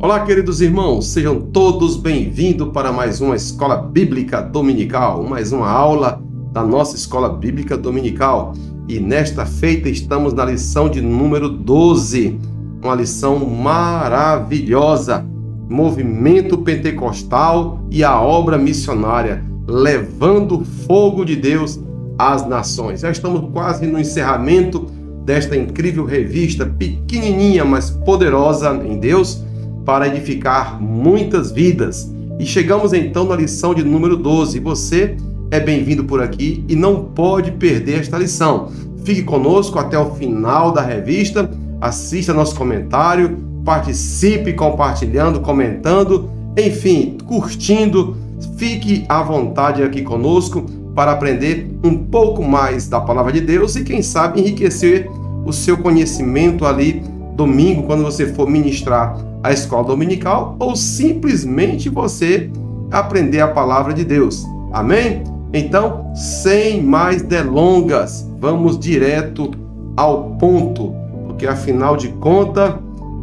Olá, queridos irmãos, sejam todos bem-vindos para mais uma Escola Bíblica Dominical, mais uma aula da nossa Escola Bíblica Dominical. E nesta feita estamos na lição de número 12, uma lição maravilhosa, Movimento Pentecostal e a Obra Missionária, levando o fogo de Deus às nações. Já estamos quase no encerramento desta incrível revista, pequenininha, mas poderosa em Deus, para edificar muitas vidas. E chegamos então na lição de número 12. Você é bem-vindo por aqui e não pode perder esta lição. Fique conosco até o final da revista, assista nosso comentário, participe compartilhando, comentando, enfim, curtindo. Fique à vontade aqui conosco para aprender um pouco mais da Palavra de Deus e, quem sabe, enriquecer o seu conhecimento ali domingo, quando você for ministrar a escola dominical, ou simplesmente você aprender a palavra de Deus. Amém? Então, sem mais delongas, vamos direto ao ponto, porque afinal de contas,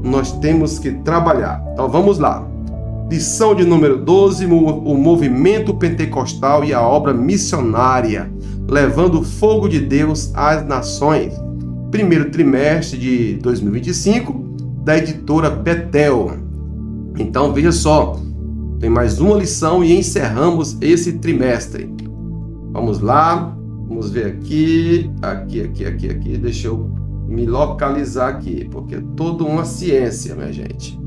nós temos que trabalhar. Então vamos lá. Lição de número 12, o movimento pentecostal e a obra missionária, levando o fogo de Deus às nações. Primeiro trimestre de 2025, da editora Betel. Então veja só, tem mais uma lição e encerramos esse trimestre. Vamos lá, vamos ver aqui, deixa eu me localizar aqui, porque é toda uma ciência, minha gente.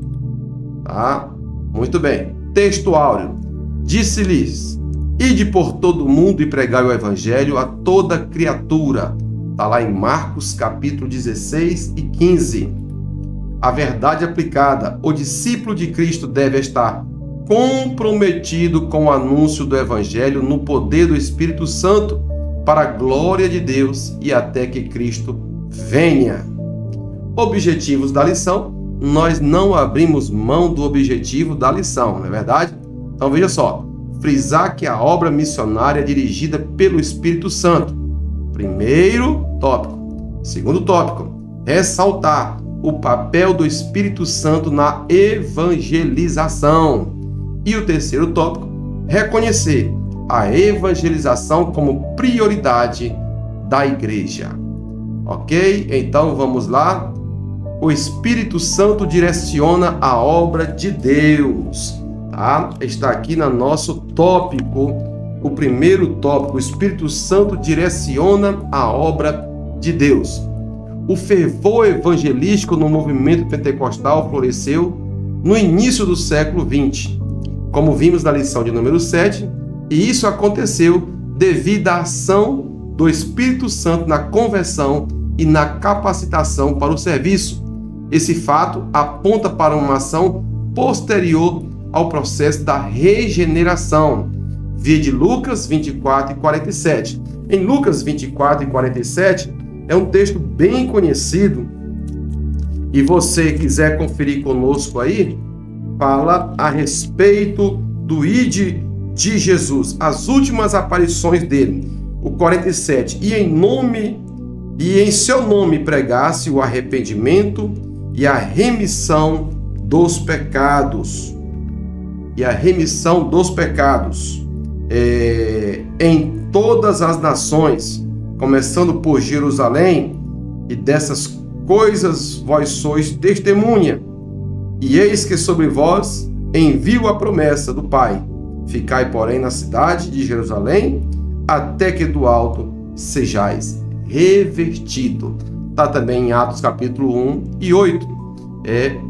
Tá? Muito bem. Texto áureo. Disse-lhes: ide por todo o mundo e pregai o evangelho a toda criatura. Está lá em Marcos capítulo 16 e 15. A verdade aplicada: o discípulo de Cristo deve estar comprometido com o anúncio do Evangelho no poder do Espírito Santo para a glória de Deus e até que Cristo venha. Objetivos da lição: nós não abrimos mão do objetivo da lição, não é verdade? Então veja só, frisar que a obra missionária é dirigida pelo Espírito Santo. Primeiro tópico. Segundo tópico, ressaltar o papel do Espírito Santo na evangelização. E o terceiro tópico, reconhecer a evangelização como prioridade da igreja. Ok? Então vamos lá. O Espírito Santo direciona a obra de Deus. Tá? Está aqui no nosso tópico, o primeiro tópico. O Espírito Santo direciona a obra de Deus. O fervor evangelístico no movimento pentecostal floresceu no início do século XX, como vimos na lição de número 7, e isso aconteceu devido à ação do Espírito Santo na conversão e na capacitação para o serviço. Esse fato aponta para uma ação posterior ao processo da regeneração. Vide Lucas 24 e 47. Em Lucas 24 e 47, é um texto bem conhecido, e você quiser conferir conosco aí, fala a respeito do Ide de Jesus, as últimas aparições dele. O 47, e em seu nome pregasse o arrependimento e a remissão dos pecados. Em todas as nações, começando por Jerusalém, e dessas coisas vós sois testemunha. E eis que sobre vós envio a promessa do Pai. Ficai, porém, na cidade de Jerusalém, até que do alto sejais revestido. Está também em Atos capítulo 1 e 8.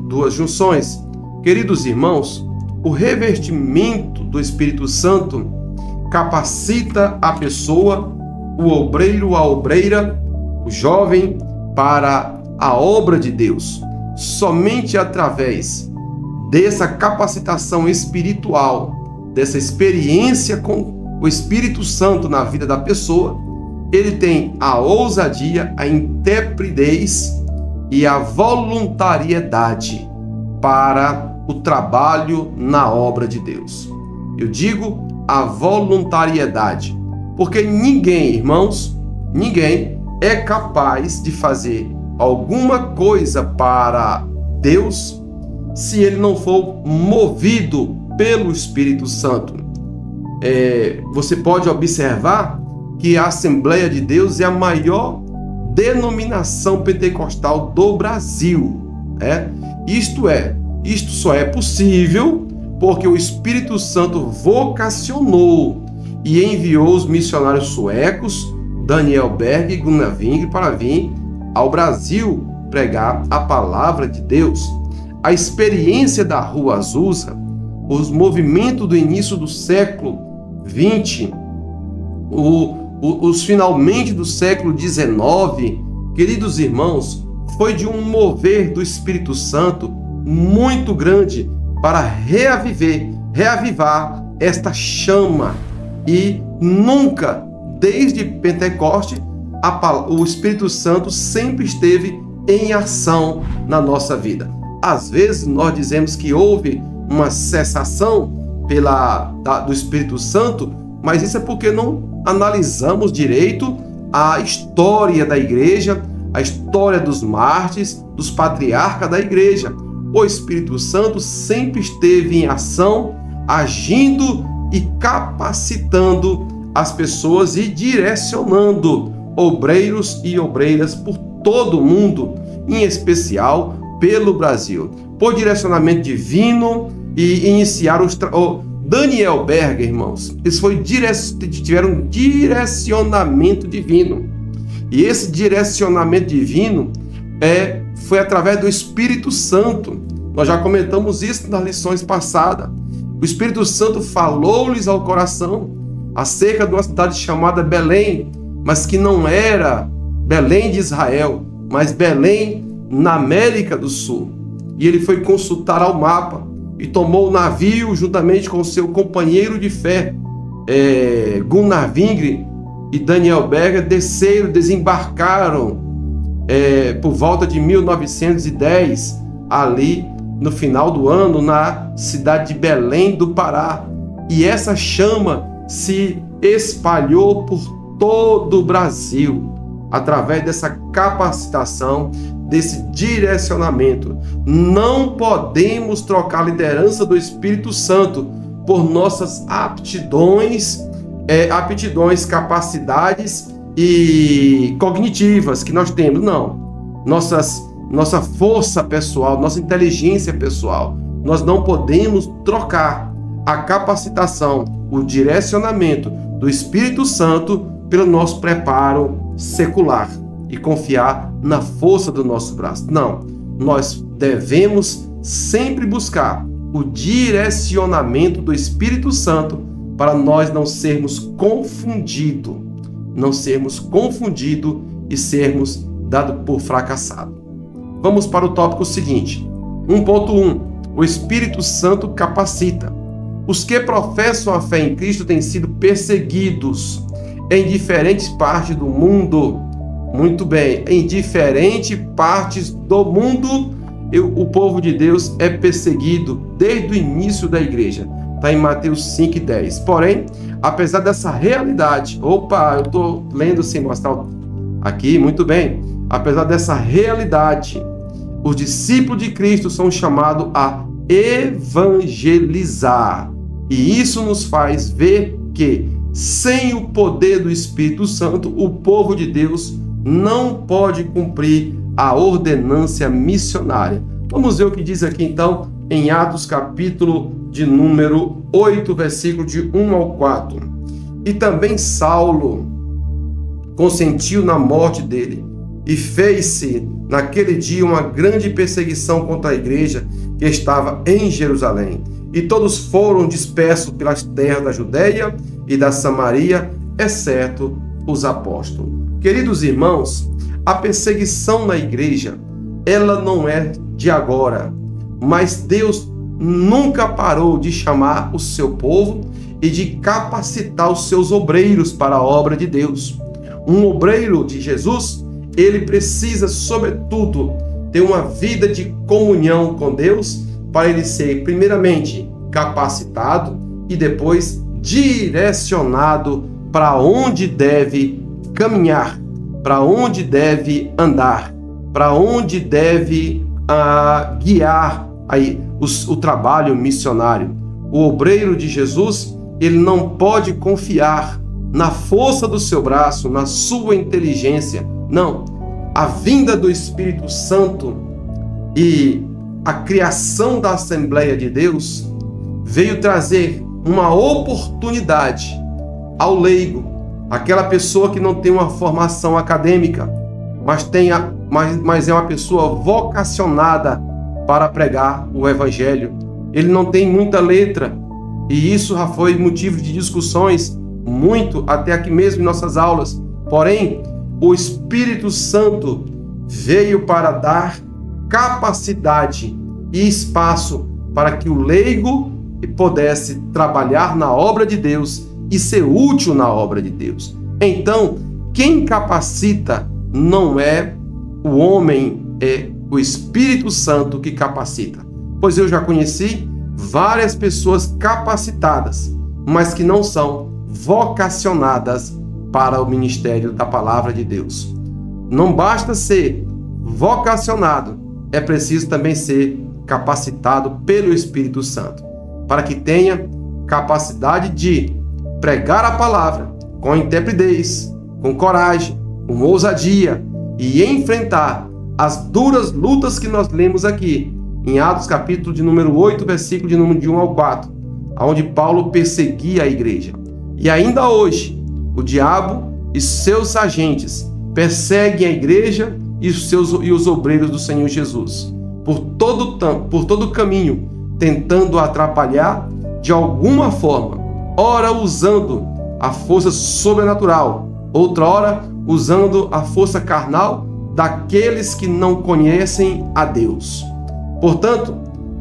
Duas junções. Queridos irmãos, o revestimento do Espírito Santo capacita a pessoa, o obreiro, a obreira, o jovem, para a obra de Deus. Somente através dessa capacitação espiritual, dessa experiência com o Espírito Santo na vida da pessoa, ele tem a ousadia, a intrepidez e a voluntariedade para o trabalho na obra de Deus. Eu digo a voluntariedade, porque ninguém, irmãos, ninguém é capaz de fazer alguma coisa para Deus se ele não for movido pelo Espírito Santo. Você pode observar que a Assembleia de Deus é a maior denominação pentecostal do Brasil. Isto só é possível porque o Espírito Santo vocacionou e enviou os missionários suecos, Daniel Berg e Gunnar Wingre, para vir ao Brasil pregar a palavra de Deus. A experiência da Rua Azusa, os movimentos do início do século XX, os finalmente do século XIX, queridos irmãos, foi de um mover do Espírito Santo muito grande para reavivar esta chama. E nunca, desde Pentecoste, o Espírito Santo sempre esteve em ação na nossa vida. Às vezes nós dizemos que houve uma cessação do Espírito Santo, mas isso é porque não analisamos direito a história da igreja, a história dos mártires, dos patriarcas da igreja. O Espírito Santo sempre esteve em ação, agindo e capacitando as pessoas e direcionando obreiros e obreiras por todo o mundo, em especial pelo Brasil. Por direcionamento divino e iniciar Daniel Berger, irmãos, eles tiveram um direcionamento divino. E esse direcionamento divino foi através do Espírito Santo. Nós já comentamos isso nas lições passadas. O Espírito Santo falou-lhes ao coração acerca de uma cidade chamada Belém, mas que não era Belém de Israel, mas Belém na América do Sul. E ele foi consultar ao mapa e tomou o navio juntamente com seu companheiro de fé, Gunnar Wingre e Daniel Berger, desembarcaram por volta de 1910, ali no final do ano, na cidade de Belém do Pará. E essa chama se espalhou por todo o Brasil, através dessa capacitação, desse direcionamento. Não podemos trocar a liderança do Espírito Santo por nossas aptidões, capacidades e cognitivas que nós temos. Não. Nossa força pessoal, nossa inteligência pessoal. Nós não podemos trocar a capacitação, o direcionamento do Espírito Santo pelo nosso preparo secular e confiar na força do nosso braço. Não, nós devemos sempre buscar o direcionamento do Espírito Santo para nós não sermos confundidos e sermos dados por fracassado. Vamos para o tópico seguinte. 1.1. O Espírito Santo capacita. Os que professam a fé em Cristo têm sido perseguidos em diferentes partes do mundo. Muito bem, em diferentes partes do mundo, o povo de Deus é perseguido desde o início da igreja. Está em Mateus 5:10. Porém, apesar dessa realidade, eu estou lendo sem mostrar aqui, muito bem. Apesar dessa realidade, os discípulos de Cristo são chamados a evangelizar. E isso nos faz ver que, sem o poder do Espírito Santo, o povo de Deus não pode cumprir a ordenância missionária. Vamos ver o que diz aqui então em Atos capítulo de número 8, versículo de 1 ao 4. E também Saulo consentiu na morte dele, e fez-se naquele dia uma grande perseguição contra a igreja que estava em Jerusalém. E todos foram dispersos pelas terras da Judeia e da Samaria, exceto os apóstolos. Queridos irmãos, a perseguição na igreja, ela não é de agora, mas Deus nunca parou de chamar o seu povo e de capacitar os seus obreiros para a obra de Deus. Um obreiro de Jesus, ele precisa, sobretudo, ter uma vida de comunhão com Deus para ele ser, primeiramente, capacitado e depois direcionado para onde deve caminhar. para onde deve andar, para onde deve guiar aí o trabalho missionário. O obreiro de Jesus, ele não pode confiar na força do seu braço, na sua inteligência. Não. A vinda do Espírito Santo e a criação da Assembleia de Deus veio trazer uma oportunidade ao leigo, aquela pessoa que não tem uma formação acadêmica, mas é uma pessoa vocacionada para pregar o Evangelho. Ele não tem muita letra, e isso já foi motivo de discussões, muito até aqui mesmo em nossas aulas. Porém, o Espírito Santo veio para dar capacidade e espaço para que o leigo pudesse trabalhar na obra de Deus e ser útil na obra de Deus. Então, quem capacita não é o homem, é o Espírito Santo que capacita. Pois eu já conheci várias pessoas capacitadas, mas que não são vocacionadas para o ministério da palavra de Deus. Não basta ser vocacionado, é preciso também ser capacitado pelo Espírito Santo, para que tenha capacidade de pregar a palavra com intrepidez, com coragem, com ousadia e enfrentar as duras lutas que nós lemos aqui em Atos capítulo de número 8, versículo de número de 1 ao 4, onde Paulo perseguia a igreja. E ainda hoje, o diabo e seus agentes perseguem a igreja e os obreiros do Senhor Jesus por todo o caminho, tentando atrapalhar de alguma forma, ora usando a força sobrenatural, outra hora usando a força carnal daqueles que não conhecem a Deus. Portanto,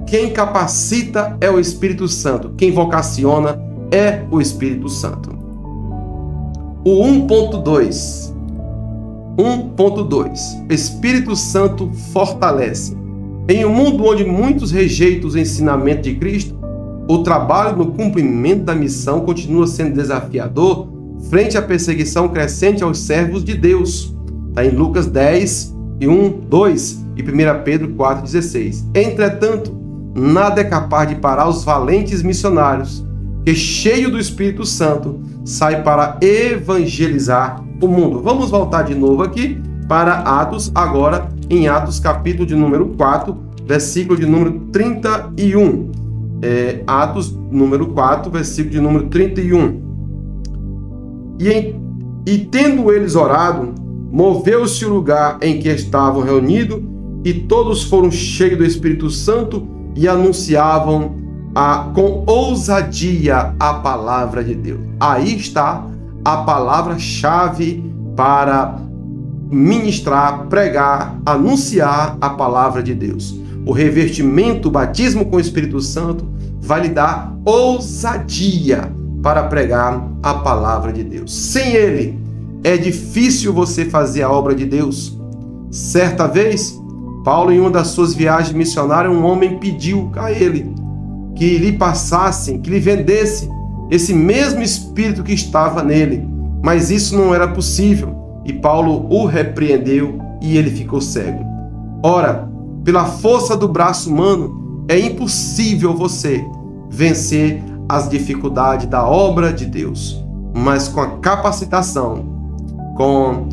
quem capacita é o Espírito Santo, quem vocaciona é o Espírito Santo. O 1.2. Espírito Santo fortalece. Em um mundo onde muitos rejeitam o ensinamento de Cristo, o trabalho no cumprimento da missão continua sendo desafiador frente à perseguição crescente aos servos de Deus. Está em Lucas 10, 1, 2 e 1 Pedro 4, 16. Entretanto, nada é capaz de parar os valentes missionários que, cheio do Espírito Santo, sai para evangelizar o mundo. Vamos voltar de novo aqui para Atos, agora em Atos capítulo de número 4, versículo de número 31. Atos número 4, versículo de número 31. E tendo eles orado, moveu-se o lugar em que estavam reunidos, e todos foram cheios do Espírito Santo e anunciavam com ousadia a palavra de Deus. Aí está a palavra-chave para ministrar, pregar, anunciar a palavra de Deus. O revestimento, o batismo com o Espírito Santo vai lhe dar ousadia para pregar a palavra de Deus. Sem ele, é difícil você fazer a obra de Deus. Certa vez, Paulo, em uma das suas viagens missionárias, um homem pediu a ele que lhe passassem, que lhe vendesse esse mesmo Espírito que estava nele. Mas isso não era possível, e Paulo o repreendeu e ele ficou cego. Ora, pela força do braço humano, é impossível você vencer as dificuldades da obra de Deus, mas com a capacitação, com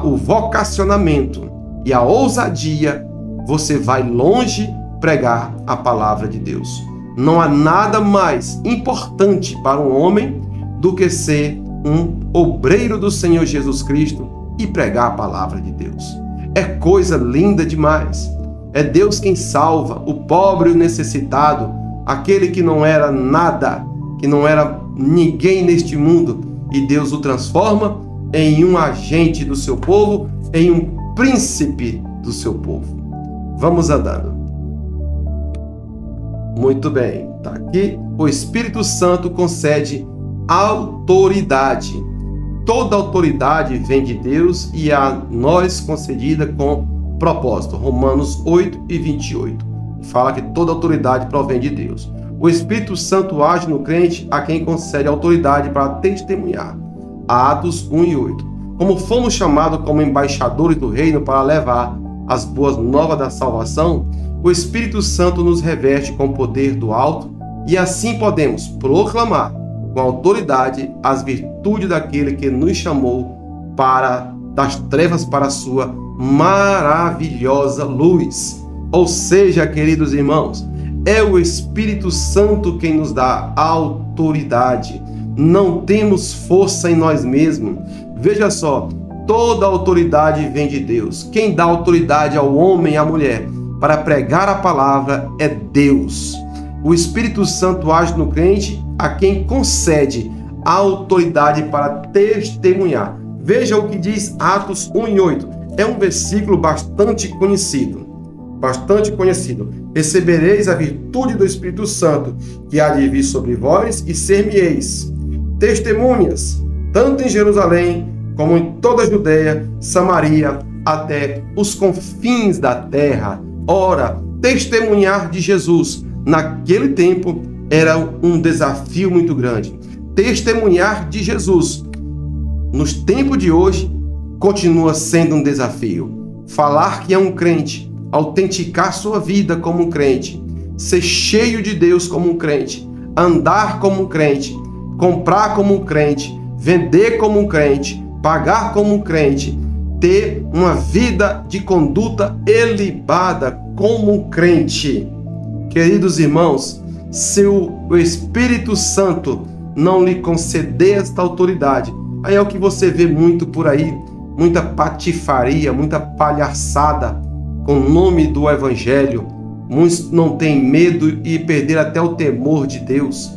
o vocacionamento e a ousadia, você vai longe pregar a palavra de Deus. Não há nada mais importante para um homem do que ser um obreiro do Senhor Jesus Cristo e pregar a palavra de Deus. É coisa linda demais. É Deus quem salva o pobre e o necessitado, aquele que não era nada, que não era ninguém neste mundo, e Deus o transforma em um agente do seu povo, em um príncipe do seu povo. Vamos andando. Muito bem, tá aqui. O Espírito Santo concede autoridade. Toda autoridade vem de Deus e a nós concedida com propósito. Romanos 8 e 28. Fala que toda autoridade provém de Deus. O Espírito Santo age no crente a quem concede autoridade para testemunhar. Atos 1 e 8. como fomos chamados como embaixadores do reino para levar as boas novas da salvação, o Espírito Santo nos reveste com o poder do alto e assim podemos proclamar com autoridade as virtudes daquele que nos chamou das trevas para a sua maravilhosa luz. Ou seja, queridos irmãos, é o Espírito Santo quem nos dá autoridade. Não temos força em nós mesmos. Veja só, toda autoridade vem de Deus. Quem dá autoridade ao homem e à mulher para pregar a palavra é Deus. O Espírito Santo age no crente a quem concede a autoridade para testemunhar. Veja o que diz Atos 1:8. É um versículo bastante conhecido. Recebereis a virtude do Espírito Santo, que há de vir sobre vós, e ser-me-eis testemunhas, tanto em Jerusalém, como em toda a Judeia, Samaria, até os confins da terra. Ora, testemunhar de Jesus naquele tempo era um desafio muito grande. Testemunhar de Jesus nos tempos de hoje continua sendo um desafio. Falar que é um crente, autenticar sua vida como um crente, ser cheio de Deus como um crente, andar como um crente, comprar como um crente, vender como um crente, pagar como um crente, ter uma vida de conduta ilibada como um crente. Queridos irmãos, se o Espírito Santo não lhe conceder esta autoridade, aí é o que você vê muito por aí, muita patifaria, muita palhaçada com o nome do Evangelho. Muitos não têm medo e perderam até o temor de Deus.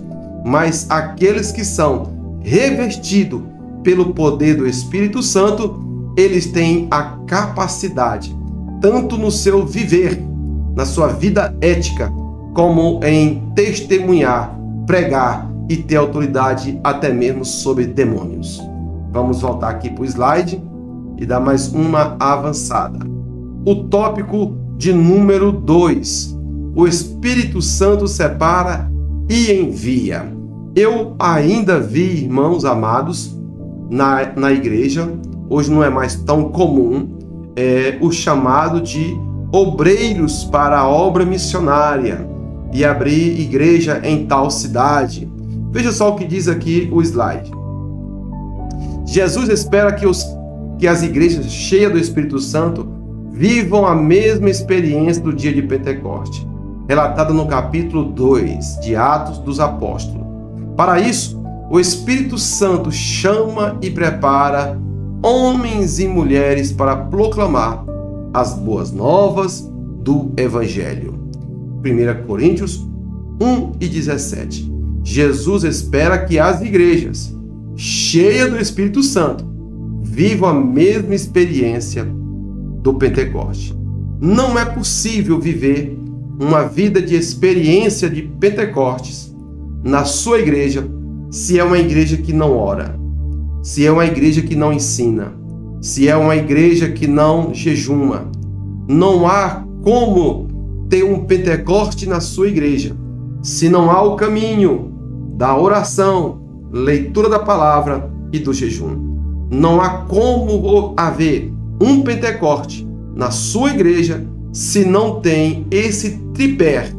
Mas aqueles que são revestidos pelo poder do Espírito Santo, eles têm a capacidade, tanto no seu viver, na sua vida ética, como em testemunhar, pregar e ter autoridade até mesmo sobre demônios. Vamos voltar aqui para o slide e dar mais uma avançada. O tópico de número 2. O Espírito Santo separa e envia. Eu ainda vi, irmãos amados, na igreja, hoje não é mais tão comum, o chamado de obreiros para a obra missionária e abrir igreja em tal cidade. Veja só o que diz aqui o slide. Jesus espera que as igrejas cheias do Espírito Santo vivam a mesma experiência do dia de Pentecoste, relatada no capítulo 2 de Atos dos Apóstolos. Para isso, o Espírito Santo chama e prepara homens e mulheres para proclamar as boas novas do Evangelho. 1 Coríntios 1:17. Jesus espera que as igrejas cheias do Espírito Santo vivam a mesma experiência do Pentecoste. Não é possível viver uma vida de experiência de Pentecostes na sua igreja se é uma igreja que não ora, se é uma igreja que não ensina, se é uma igreja que não jejuma. Não há como ter um Pentecoste na sua igreja se não há o caminho da oração, leitura da palavra e do jejum. Não há como haver um Pentecoste na sua igreja se não tem esse tripé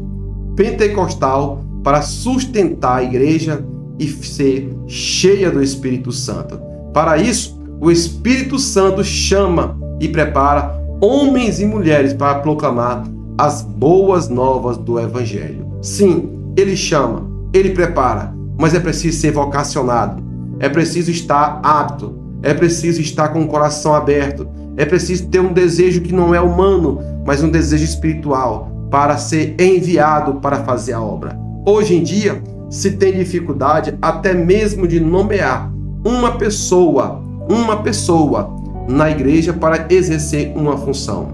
pentecostal para sustentar a igreja e ser cheia do Espírito Santo. Para isso, o Espírito Santo chama e prepara homens e mulheres para proclamar as boas novas do Evangelho. Sim, ele chama, ele prepara, mas é preciso ser vocacionado, é preciso estar apto, é preciso estar com o coração aberto, é preciso ter um desejo que não é humano, mas um desejo espiritual para ser enviado para fazer a obra. Hoje em dia, se tem dificuldade até mesmo de nomear uma pessoa na igreja para exercer uma função.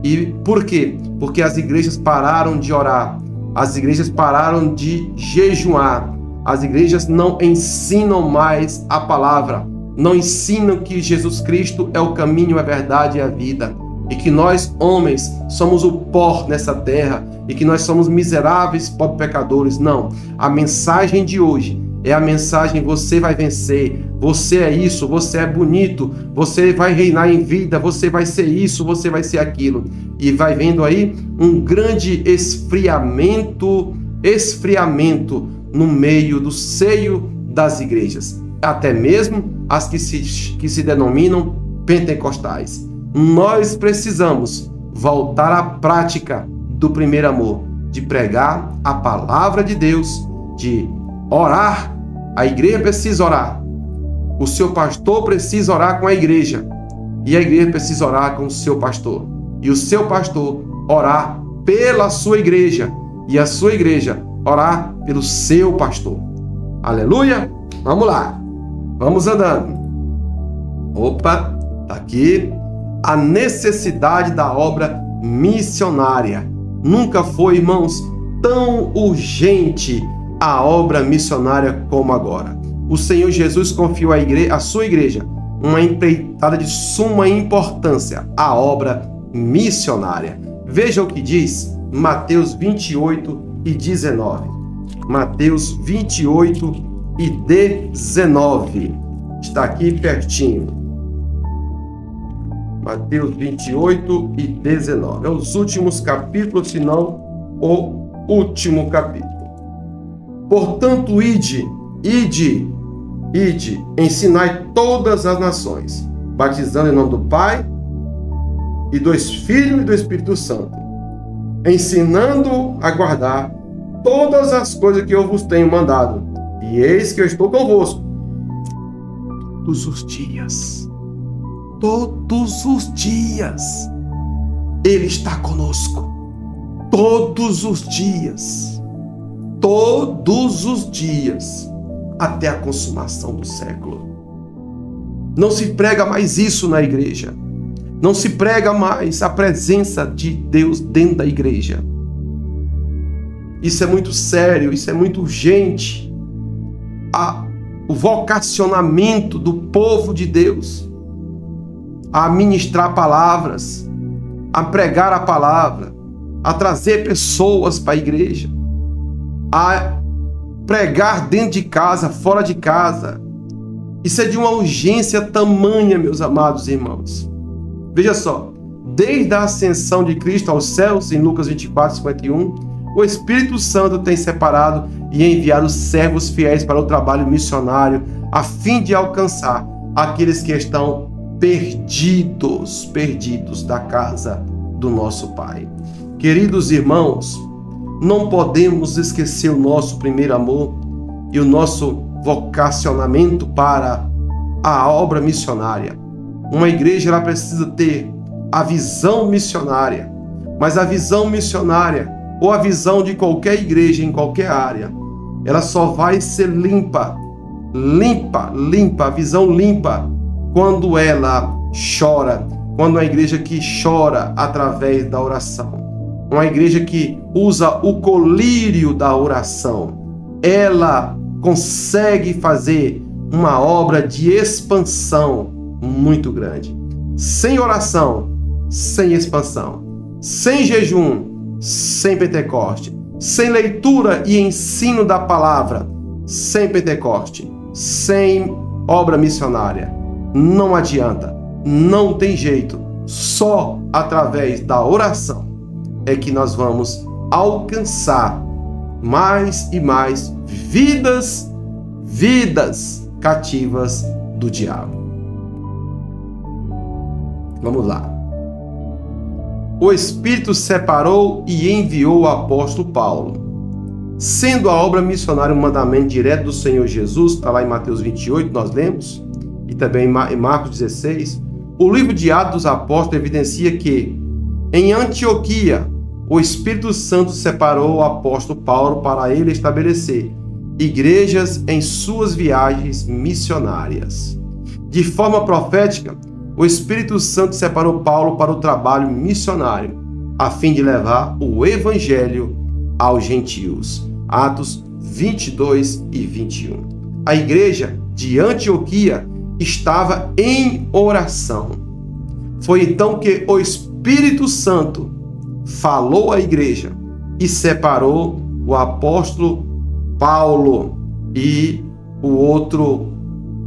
E por quê? Porque as igrejas pararam de orar, as igrejas pararam de jejuar, as igrejas não ensinam mais a palavra, não ensinam que Jesus Cristo é o caminho, a verdade e a vida, e que nós, homens, somos o pó nessa terra, e que nós somos miseráveis, pobres pecadores. Não. A mensagem de hoje É a mensagem: você vai vencer, você é isso, você é bonito, você vai reinar em vida, você vai ser isso, você vai ser aquilo. E vai vendo aí um grande esfriamento no meio do seio das igrejas, até mesmo as que se denominam pentecostais. Nós precisamos voltar à prática do primeiro amor, de pregar a palavra de Deus, de orar. A igreja precisa orar, o seu pastor precisa orar com a igreja, e a igreja precisa orar com o seu pastor, e o seu pastor orar pela sua igreja, e a sua igreja orar pelo seu pastor. Aleluia! Vamos lá, vamos andando. Opa, tá aqui. A necessidade da obra missionária. Nunca foi, irmãos, tão urgente a obra missionária como agora. O Senhor Jesus confiou à sua igreja uma empreitada de suma importância, a obra missionária. Veja o que diz Mateus 28 e 19. Mateus 28 e 19. Está aqui pertinho. Mateus 28 e 19. É os últimos capítulos, se não o último capítulo. Portanto, ide, ensinai todas as nações, batizando em nome do Pai, e do Filho e do Espírito Santo, ensinando a guardar todas as coisas que eu vos tenho mandado. E eis que eu estou convosco todos os dias. Todos os dias. Ele está conosco. Todos os dias. Todos os dias. Até a consumação do século. Não se prega mais isso na igreja. Não se prega mais a presença de Deus dentro da igreja. Isso é muito sério, isso é muito urgente. O vocacionamento do povo de Deus a ministrar palavras, a pregar a palavra, a trazer pessoas para a igreja, a pregar dentro de casa, fora de casa. Isso é de uma urgência tamanha, meus amados irmãos. Veja só, desde a ascensão de Cristo aos céus, em Lucas 24, 51, o Espírito Santo tem separado e enviado servos fiéis para o trabalho missionário, a fim de alcançar aqueles que estão perdidos da casa do nosso Pai. Queridos irmãos, não podemos esquecer o nosso primeiro amor e o nosso vocacionamento para a obra missionária. Uma igreja, ela precisa ter a visão missionária, mas a visão missionária, ou a visão de qualquer igreja em qualquer área, ela só vai ser limpa, a visão limpa, quando ela chora, quando a igreja que chora através da oração, uma igreja que usa o colírio da oração, ela consegue fazer uma obra de expansão muito grande. Sem oração, sem expansão, sem jejum, sem Pentecoste, sem leitura e ensino da palavra, sem Pentecoste, sem obra missionária, não adianta, não tem jeito. Só através da oração é que nós vamos alcançar mais e mais vidas cativas do diabo. Vamos lá. O Espírito separou e enviou o apóstolo Paulo, sendo a obra missionária um mandamento direto do Senhor Jesus, está lá em Mateus 28, nós lemos, e também em Marcos 16. O livro de Atos dos Apóstolos evidencia que, em Antioquia, o Espírito Santo separou o apóstolo Paulo para ele estabelecer igrejas em suas viagens missionárias. De forma profética, o Espírito Santo separou Paulo para o trabalho missionário, a fim de levar o Evangelho aos gentios. Atos 22 e 21. A igreja de Antioquia estava em oração. Foi então que o Espírito Santo falou à igreja e separou o apóstolo Paulo e o outro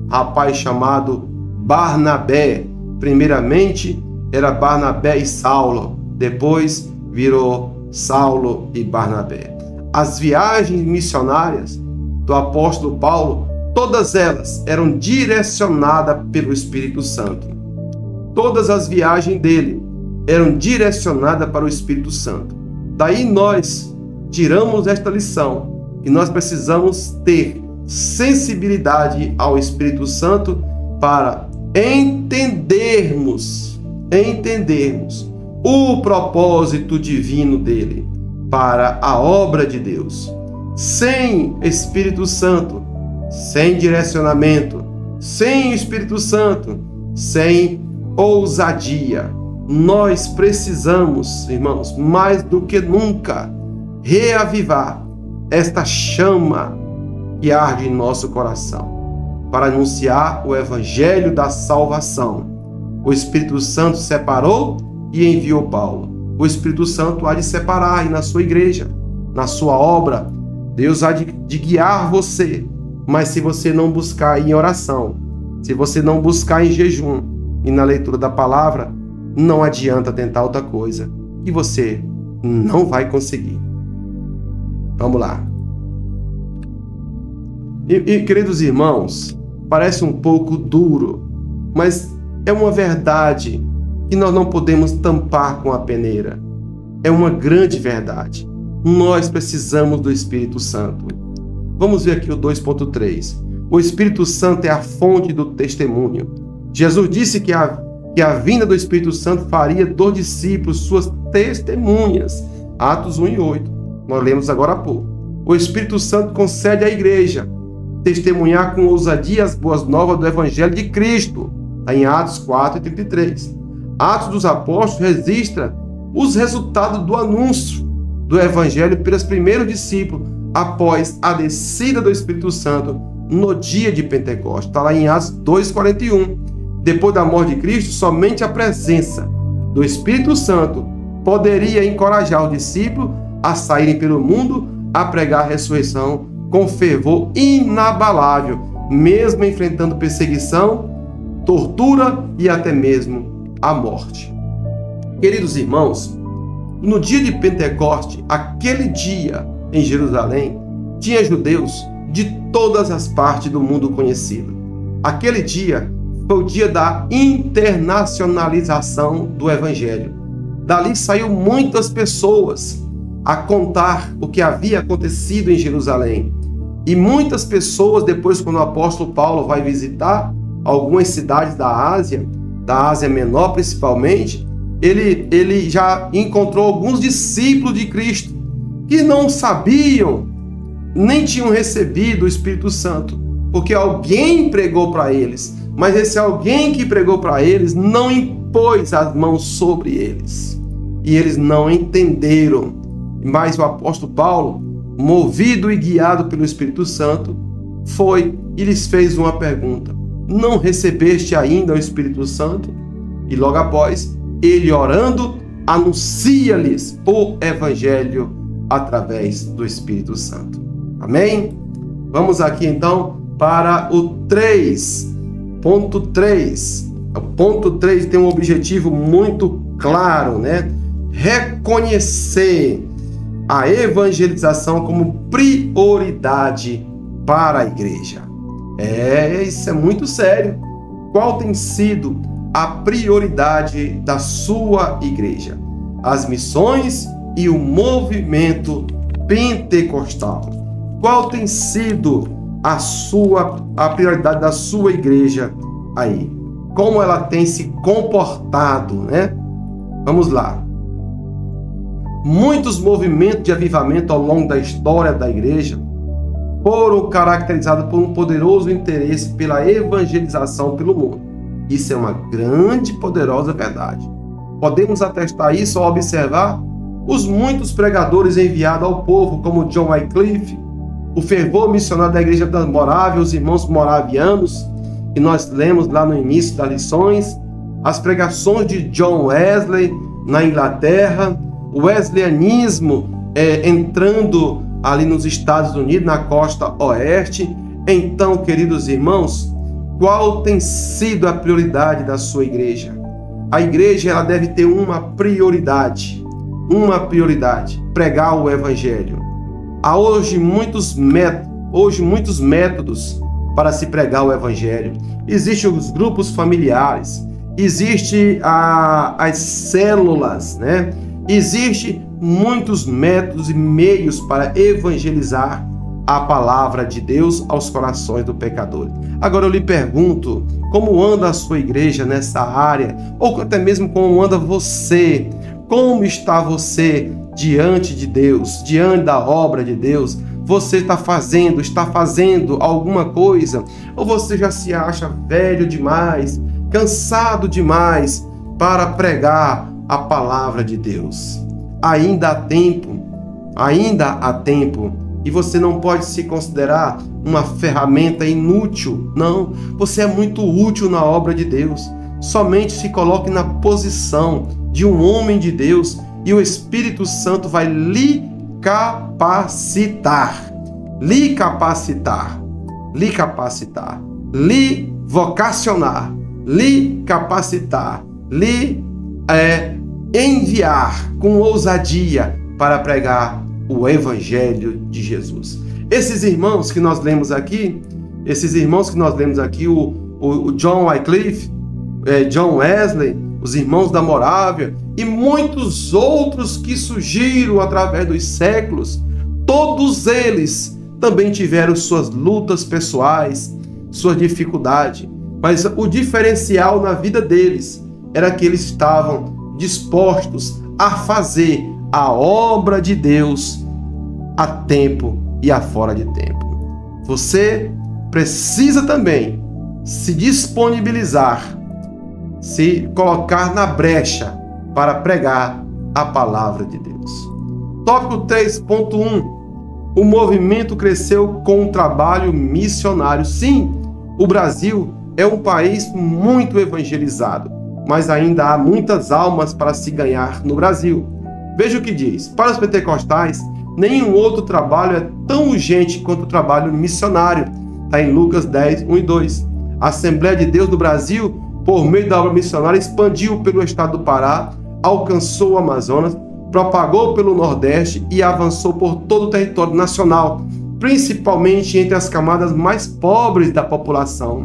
rapaz chamado Barnabé. Primeiramente era Barnabé e Saulo, depois virou Saulo e Barnabé. As viagens missionárias do apóstolo Paulo, todas elas eram direcionadas pelo Espírito Santo. Todas as viagens dele eram direcionadas para o Espírito Santo. Daí nós tiramos esta lição, que nós precisamos ter sensibilidade ao Espírito Santo para entendermos o propósito divino dele para a obra de Deus. Sem Espírito Santo, sem direcionamento, sem Espírito Santo, sem ousadia, nós precisamos, irmãos, mais do que nunca, reavivar esta chama que arde em nosso coração para anunciar o evangelho da salvação. O Espírito Santo separou e enviou Paulo. O Espírito Santo há de separar aí na sua igreja, na sua obra. Deus há de guiar você, mas se você não buscar em oração, se você não buscar em jejum e na leitura da palavra, não adianta tentar outra coisa, e você não vai conseguir. Vamos lá. E queridos irmãos, parece um pouco duro, mas é uma verdade que nós não podemos tampar com a peneira. É uma grande verdade. Nós precisamos do Espírito Santo. Vamos ver aqui o 2.3. O Espírito Santo é a fonte do testemunho. Jesus disse que a vinda do Espírito Santo faria dos discípulos suas testemunhas. Atos 1 e 8. Nós lemos agora há pouco. O Espírito Santo concede à igreja testemunhar com ousadia as boas novas do Evangelho de Cristo. Está em Atos 4 e 33. Atos dos Apóstolos registra os resultados do anúncio do Evangelho pelos primeiros discípulos após a descida do Espírito Santo no dia de Pentecostes. Está lá em Atos 2,41. Depois da morte de Cristo, somente a presença do Espírito Santo poderia encorajar os discípulos a saírem pelo mundo a pregar a ressurreição com fervor inabalável, mesmo enfrentando perseguição, tortura e até mesmo a morte. Queridos irmãos, no dia de Pentecostes, aquele dia em Jerusalém, tinha judeus de todas as partes do mundo conhecido. Aquele dia foi o dia da internacionalização do Evangelho. Dali saiu muitas pessoas a contar o que havia acontecido em Jerusalém. E muitas pessoas, depois, quando o apóstolo Paulo vai visitar algumas cidades da Ásia Menor principalmente, ele já encontrou alguns discípulos de Cristo que não sabiam, nem tinham recebido o Espírito Santo, porque alguém pregou para eles, mas esse alguém que pregou para eles não impôs as mãos sobre eles, e eles não entenderam. Mas o apóstolo Paulo, movido e guiado pelo Espírito Santo, foi e lhes fez uma pergunta: não recebeste ainda o Espírito Santo? E logo após, ele orando, anuncia-lhes o Evangelho através do Espírito Santo. Amém? Vamos aqui então para o 3.3. O ponto 3 tem um objetivo muito claro, né? Reconhecer a evangelização como prioridade para a igreja. Isso é muito sério. Qual tem sido a prioridade da sua igreja? As missões e o movimento pentecostal. Qual tem sido a prioridade da sua igreja aí? Como ela tem se comportado, né? Vamos lá. Muitos movimentos de avivamento ao longo da história da igreja foram caracterizados por um poderoso interesse pela evangelização pelo mundo. Isso é uma grande e poderosa verdade. Podemos atestar isso ao observar os muitos pregadores enviados ao povo, como John Wycliffe, o fervor missionário da igreja da Morávia, os irmãos moravianos, que nós lemos lá no início das lições, as pregações de John Wesley na Inglaterra, o wesleyanismo entrando ali nos Estados Unidos, na costa oeste, Então, queridos irmãos, qual tem sido a prioridade da sua igreja? A igreja ela deve ter uma prioridade, pregar o evangelho. Há hoje muitos métodos para se pregar o evangelho. Existem os grupos familiares, existem as células, né? Existem muitos métodos e meios para evangelizar a palavra de Deus aos corações do pecador. Agora eu lhe pergunto, como anda a sua igreja nessa área? Ou até mesmo como anda você? Como está você diante de Deus, diante da obra de Deus? Você está fazendo alguma coisa? Ou você já se acha velho demais, cansado demais para pregar a palavra de Deus? Ainda há tempo, e você não pode se considerar uma ferramenta inútil. Não, você é muito útil na obra de Deus. Somente se coloque na posição de um homem de Deus e o Espírito Santo vai lhe capacitar, lhe vocacionar, lhe capacitar, lhe enviar com ousadia para pregar o Evangelho de Jesus. Esses irmãos que nós lemos aqui, o John Wycliffe, John Wesley, os irmãos da Morávia e muitos outros que surgiram através dos séculos, todos eles também tiveram suas lutas pessoais, suas dificuldades, mas o diferencial na vida deles era que eles estavam dispostos a fazer a obra de Deus a tempo e a fora de tempo. Você precisa também se disponibilizar, se colocar na brecha para pregar a palavra de Deus. Tópico 3.1. O movimento cresceu com um trabalho missionário. Sim, o Brasil é um país muito evangelizado, mas ainda há muitas almas para se ganhar no Brasil. Veja o que diz. Para os pentecostais, nenhum outro trabalho é tão urgente quanto o trabalho missionário. Está em Lucas 10, 1 e 2. A Assembleia de Deus do Brasil, por meio da obra missionária, expandiu pelo estado do Pará, alcançou o Amazonas, propagou pelo Nordeste e avançou por todo o território nacional, principalmente entre as camadas mais pobres da população.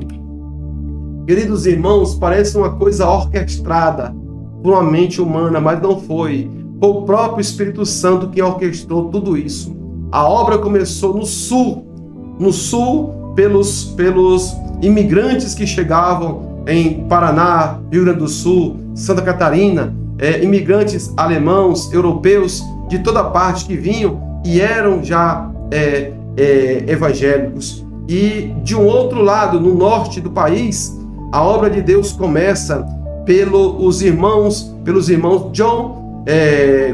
Queridos irmãos, parece uma coisa orquestrada por uma mente humana, mas não foi. Foi o próprio Espírito Santo que orquestrou tudo isso. A obra começou no sul pelos imigrantes que chegavam em Paraná, Rio Grande do Sul, Santa Catarina, imigrantes alemãos, europeus, de toda parte que vinham e eram já evangélicos. E de um outro lado, no norte do país, a obra de Deus começa pelos irmãos John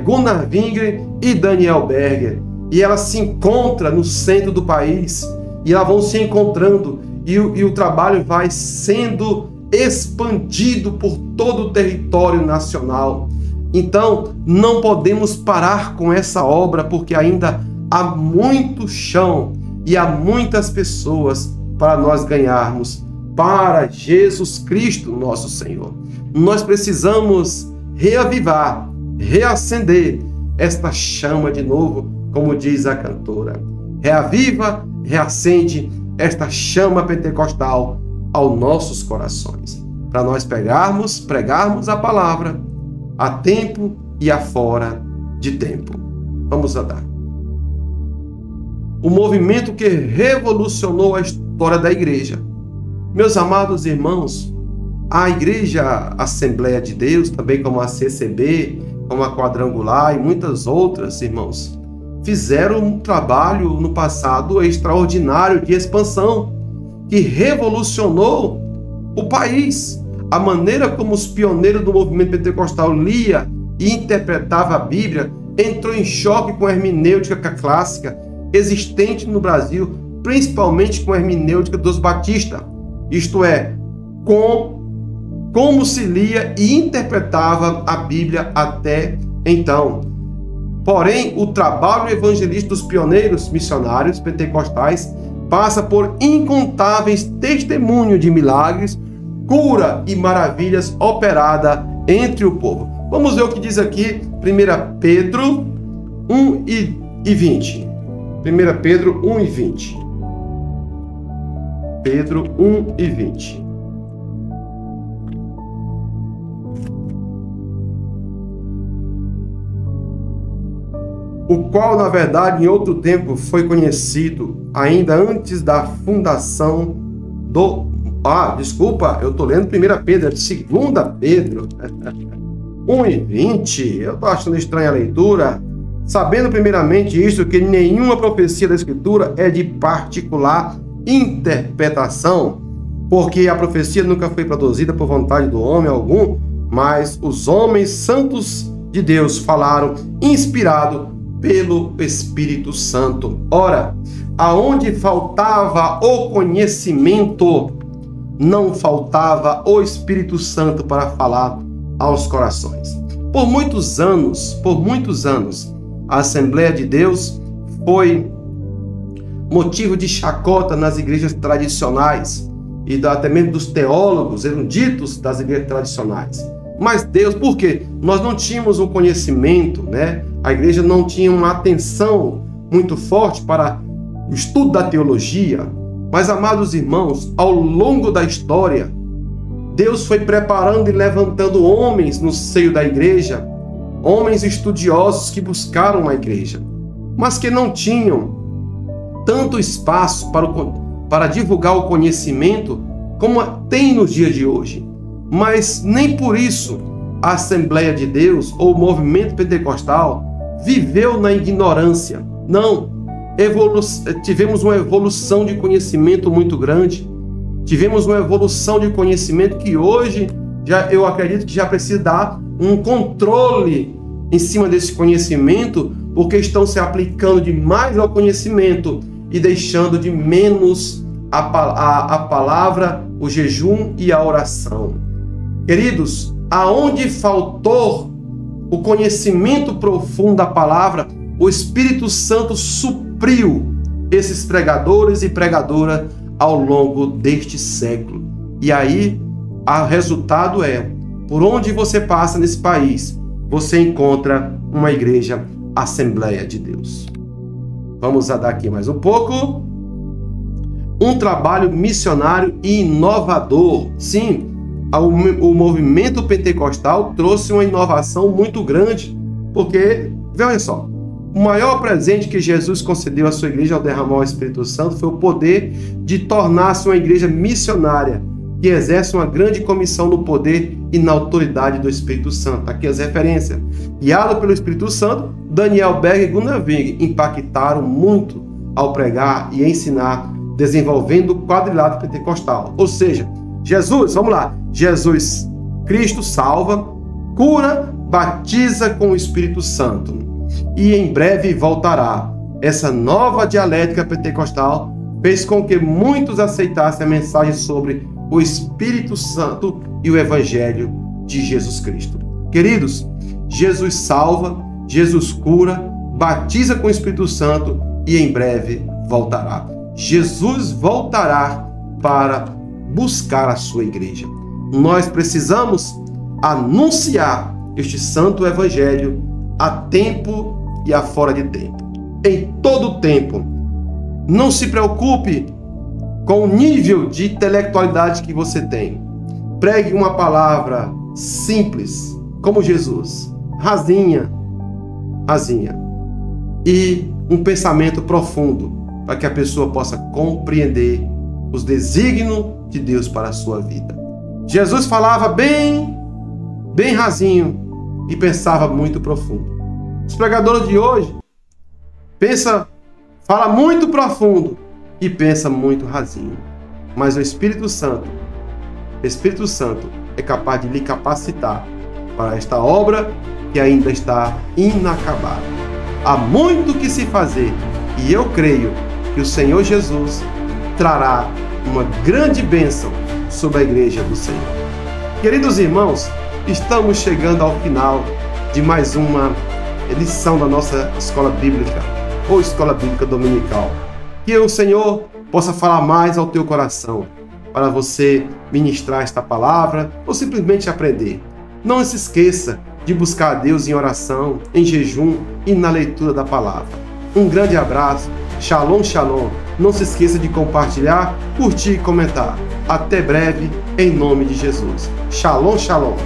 Gunnar Wingren e Daniel Berger. E ela se encontra no centro do país, e elas vão se encontrando, e o trabalho vai sendo expandido por todo o território nacional. Então, não podemos parar com essa obra, porque ainda há muito chão e há muitas pessoas para nós ganharmos para Jesus Cristo, nosso Senhor. Nós precisamos reavivar, reacender esta chama de novo, como diz a cantora. Reaviva, reacende esta chama pentecostal aos nossos corações, para nós pregarmos a palavra a tempo e a fora de tempo. Vamos andar. O movimento que revolucionou a história da igreja. Meus amados irmãos, a Igreja Assembleia de Deus, também como a CCB, como a Quadrangular e muitas outras, irmãos, fizeram um trabalho no passado extraordinário de expansão, que revolucionou o país. A maneira como os pioneiros do movimento pentecostal lia e interpretava a Bíblia entrou em choque com a hermenêutica clássica existente no Brasil, principalmente com a hermenêutica dos batistas, isto é, como se lia e interpretava a Bíblia até então. Porém, o trabalho evangelístico dos pioneiros missionários pentecostais passa por incontáveis testemunhos de milagres, cura e maravilhas operadas entre o povo. Vamos ver o que diz aqui 1 Pedro 1 e 20. 1 Pedro 1 e 20. Pedro 1 e 20. O qual, na verdade, em outro tempo foi conhecido, ainda antes da fundação do... desculpa, eu estou lendo 1 Pedro, é de 2 Pedro. 1 e 20, eu estou achando estranha a leitura. Sabendo primeiramente isto, que nenhuma profecia da Escritura é de particular interpretação, porque a profecia nunca foi produzida por vontade do homem algum, mas os homens santos de Deus falaram, inspirado pelo Espírito Santo. Ora, aonde faltava o conhecimento, não faltava o Espírito Santo para falar aos corações. Por muitos anos, a Assembleia de Deus foi motivo de chacota nas igrejas tradicionais e até mesmo dos teólogos eruditos das igrejas tradicionais. Mas Deus, por quê? Nós não tínhamos um conhecimento, né? A igreja não tinha uma atenção muito forte para o estudo da teologia. Mas, amados irmãos, ao longo da história, Deus foi preparando e levantando homens no seio da igreja, homens estudiosos que buscaram a igreja, mas que não tinham tanto espaço para divulgar o conhecimento como tem nos dias de hoje. Mas nem por isso a Assembleia de Deus ou o movimento pentecostal viveu na ignorância. Não, tivemos uma evolução de conhecimento muito grande. Tivemos uma evolução de conhecimento que hoje eu acredito que já precisa dar um controle em cima desse conhecimento, porque estão se aplicando demais ao conhecimento e deixando de menos a palavra, o jejum e a oração. Queridos, aonde faltou o conhecimento profundo da palavra, o Espírito Santo supriu esses pregadores e pregadoras ao longo deste século. E aí, o resultado é, por onde você passa nesse país, você encontra uma igreja Assembleia de Deus. Vamos dar aqui mais um pouco. Um trabalho missionário e inovador. Sim, o movimento pentecostal trouxe uma inovação muito grande, porque, veja só, o maior presente que Jesus concedeu à sua igreja ao derramar o Espírito Santo foi o poder de tornar-se uma igreja missionária, que exerce uma grande comissão no poder e na autoridade do Espírito Santo. Aqui as referências. Guiado pelo Espírito Santo, Daniel Berg e Gunnar Wing impactaram muito ao pregar e ensinar, desenvolvendo o quadrilátero pentecostal. Ou seja, Jesus Cristo salva, cura, batiza com o Espírito Santo. E em breve voltará. Essa nova dialética pentecostal fez com que muitos aceitassem a mensagem sobre o Espírito Santo e o Evangelho de Jesus Cristo. Queridos, Jesus salva, Jesus cura, batiza com o Espírito Santo e em breve voltará. Jesus voltará para buscar a sua igreja. Nós precisamos anunciar este santo Evangelho a tempo e a fora de tempo. Em todo tempo. Não se preocupe com o nível de intelectualidade que você tem. Pregue uma palavra simples, como Jesus, rasinha, e um pensamento profundo, para que a pessoa possa compreender os desígnios de Deus para a sua vida. Jesus falava bem rasinho e pensava muito profundo. Os pregadores de hoje fala muito profundo e pensa muito rasinho. Mas o Espírito Santo é capaz de lhe capacitar para esta obra que ainda está inacabada. Há muito que se fazer e eu creio que o Senhor Jesus trará uma grande bênção sobre a igreja do Senhor. Queridos irmãos, estamos chegando ao final de mais uma lição da nossa escola bíblica ou escola bíblica dominical. Que o Senhor possa falar mais ao teu coração, para você ministrar esta palavra ou simplesmente aprender. Não se esqueça de buscar a Deus em oração, em jejum e na leitura da palavra. Um grande abraço, shalom, shalom. Não se esqueça de compartilhar, curtir e comentar. Até breve, em nome de Jesus. Shalom, shalom.